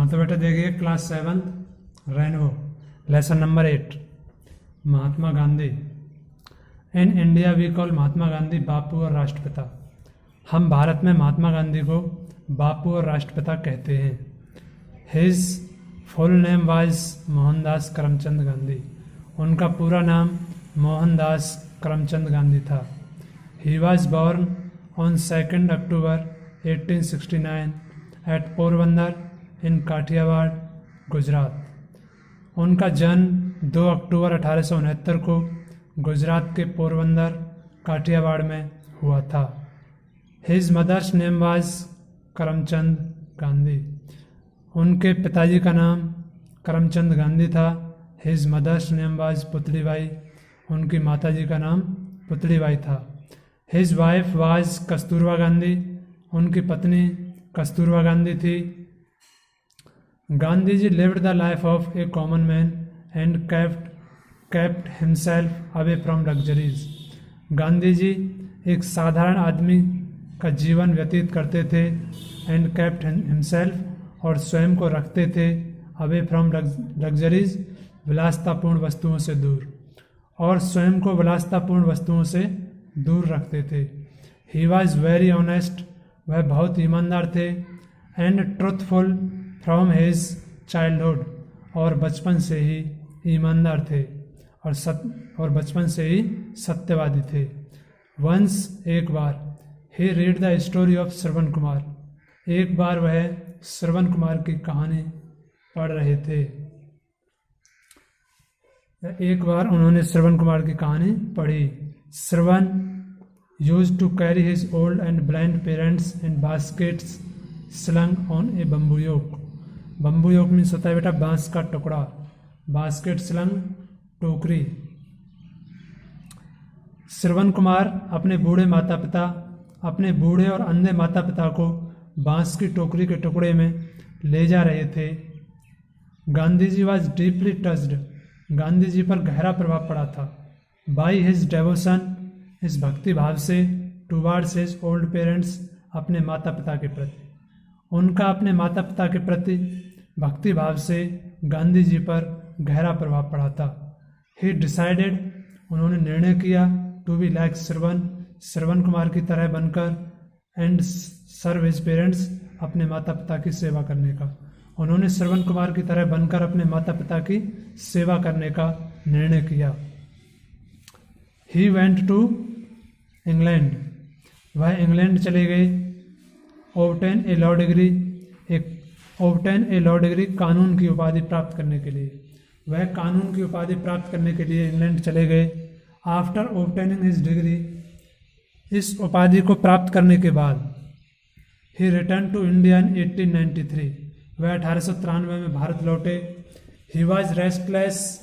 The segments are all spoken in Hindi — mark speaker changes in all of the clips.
Speaker 1: हाँ तो बेटा देखिए class 7 rainbow lesson number 8 Mahatma Gandhi. In India we call Mahatma Gandhi Bapu और राष्ट्रपिता। हम भारत में महात्मा गांधी को बापू और राष्ट्रपिता कहते हैं। His full name was Mohandas Karamchand Gandhi. उनका पूरा नाम मोहनदास करमचंद गांधी था। He was born on 2 October 1869 at Porbandar in Kathiawar, Gujarat. उनका जन्म 2 अक्टूबर 1869 को गुजरात के पोरबंदर, काठियावाड़ में हुआ था। His mother's name was Karamchand Gandhi. उनके पिताजी का नाम करमचंद गांधी था। His mother's name was Putlibai. उनकी माताजी का नाम पुतलीबाई था। His wife was Kasturba Gandhi. उनकी पत्नी कस्तूरबा गांधी थी। Gandhi ji lived the life of a common man and kept himself away from luxuries। Gandhi ji एक साधारण आदमी का जीवन व्यतीत करते थे। एंड kept himself और स्वयं को रखते थे away from luxuries विलासतापूर्ण वस्तुओं से दूर, और स्वयं को विलासतापूर्ण वस्तुओं से दूर रखते थे। He was very honest। वह बहुत ईमानदार थे। And truthful from his childhood. और बचपन से ही ईमानदार थे और बचपन से ही सत्यवादी थे। वंस एक बार ही read the story of Shravan Kumar. एक बार वह श्रवण कुमार की कहानी पढ़ रहे थे। एक बार उन्होंने श्रवण कुमार की कहानी पढ़ी। Shravan used to carry his old and blind parents in baskets slung on a bamboo yoke. Bamboo yoke means होता है बेटा बांस का टुकड़ा। बास्केट स्लंग टोकरी। श्रवण कुमार अपने बूढ़े और अंधे माता पिता को बांस की टोकरी के टुकड़े में ले जा रहे थे। Gandhi ji was deeply touched. Gandhi ji पर गहरा प्रभाव पड़ा था। बाई हिज डेवोशन, इस भक्ति भाव से, टूवार्ड्स हिज ओल्ड पेरेंट्स, अपने माता पिता के प्रति। उनका अपने माता पिता के प्रति भक्ति भाव से गांधी जी पर गहरा प्रभाव पड़ा था। ही डिसाइडेड, उन्होंने निर्णय किया, to be like Shravan Kumar की तरह बनकर, एंड सर्व हिज पेरेंट्स, अपने माता पिता की सेवा करने का। उन्होंने श्रवण कुमार की तरह बनकर अपने माता पिता की सेवा करने का निर्णय किया। ही वेंट टू इंग्लैंड, वह इंग्लैंड चले गए। ऑब्टेन ए लॉ डिग्री, कानून की उपाधि प्राप्त करने के लिए। वह कानून की उपाधि प्राप्त करने के लिए इंग्लैंड चले गए। आफ्टर ऑब्टेनिंग हिज डिग्री, इस उपाधि को प्राप्त करने के बाद, ही रिटर्न टू इंडिया इन 1893, वह 1893 में भारत लौटे। ही वॉज रेस्टलेस,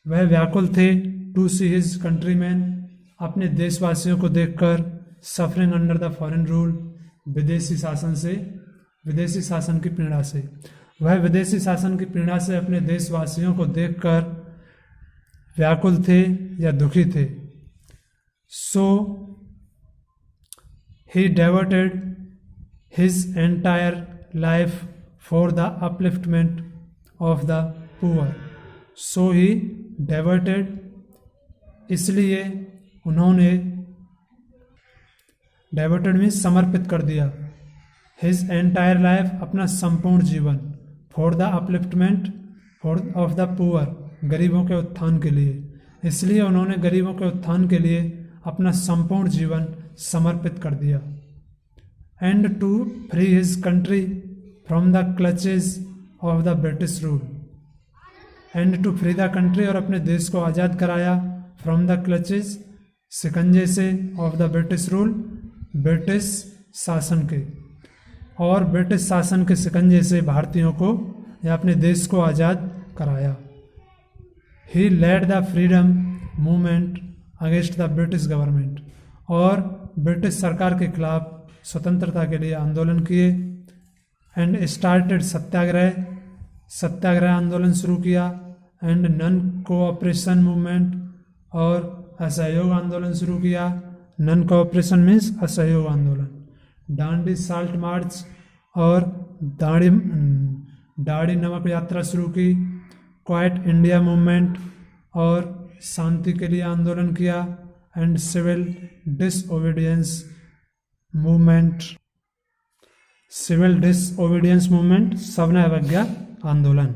Speaker 1: वह व्याकुल थे। टू सी हिज कंट्रीमैन, अपने देशवासियों को देखकर। Suffering under the foreign rule, विदेशी शासन की पीड़ा से। वह विदेशी शासन की पीड़ा से अपने देशवासियों को देखकर व्याकुल थे या दुखी थे। So he devoted his entire life for the upliftment of the poor. So he devoted, इसलिए उन्होंने, डेवोटेड मीन्स समर्पित कर दिया, हिज एंटायर लाइफ, अपना संपूर्ण जीवन, for the upliftment of the poor, गरीबों के उत्थान के लिए। इसलिए उन्होंने गरीबों के उत्थान के लिए अपना संपूर्ण जीवन समर्पित कर दिया। And to free his country from the clutches of the British rule. And to free the country, और अपने देश को आज़ाद कराया, फ्रॉम द क्लचेज, शिकंजे से, of the British rule, British शासन के, और ब्रिटिश शासन के शिकंजे से भारतीयों को या अपने देश को आज़ाद कराया। He led the freedom movement against the British government, और ब्रिटिश सरकार के खिलाफ स्वतंत्रता के लिए आंदोलन किए। एंड स्टार्टेड सत्याग्रह आंदोलन शुरू किया। एंड नन कोऑपरेशन मूवमेंट, और असहयोग आंदोलन शुरू किया। नन कोऑपरेशन मीन्स असहयोग आंदोलन। डांडी साल्ट मार्च, और दाढ़ी नमक यात्रा शुरू की, क्वाइट इंडिया मूवमेंट और शांति के लिए आंदोलन किया, and civil disobedience movement, civil disobedience movement, सवर्ण अवज्ञा आंदोलन।